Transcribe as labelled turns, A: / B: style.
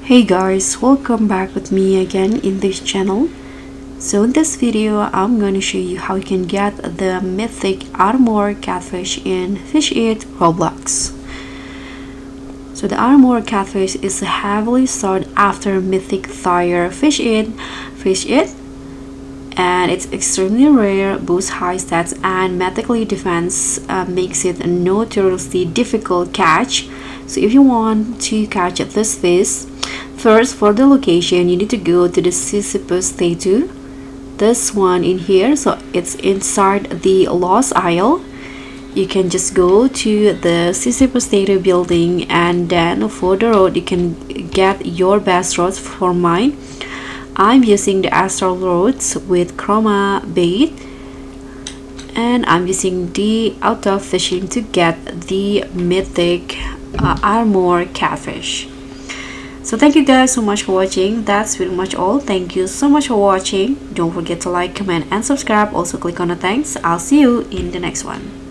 A: Hey guys, welcome back with me again in this channel. So in this video I'm going to show you how you can get the Mythic Armor Catfish in Fish It Roblox. So the Armor Catfish is heavily sought after mythic tire Fish It, and it's extremely rare, boosts high stats and magically defense, makes it a notoriously difficult catch. So if you want to catch this fish, first for the location you need to go to the Cipus statue, this one in here. So it's inside the Lost Isle. You can just go to the Cipus statue building, and then for the road you can get your best rods. For mine, I'm using the Astral Rods with Chroma Bait, and I'm using the auto fishing to get the Mythic Armor Catfish. So thank you guys so much for watching. That's pretty much all. Thank you so much for watching. Don't forget to like, comment and subscribe. Also click on the thanks. I'll see you in the next one.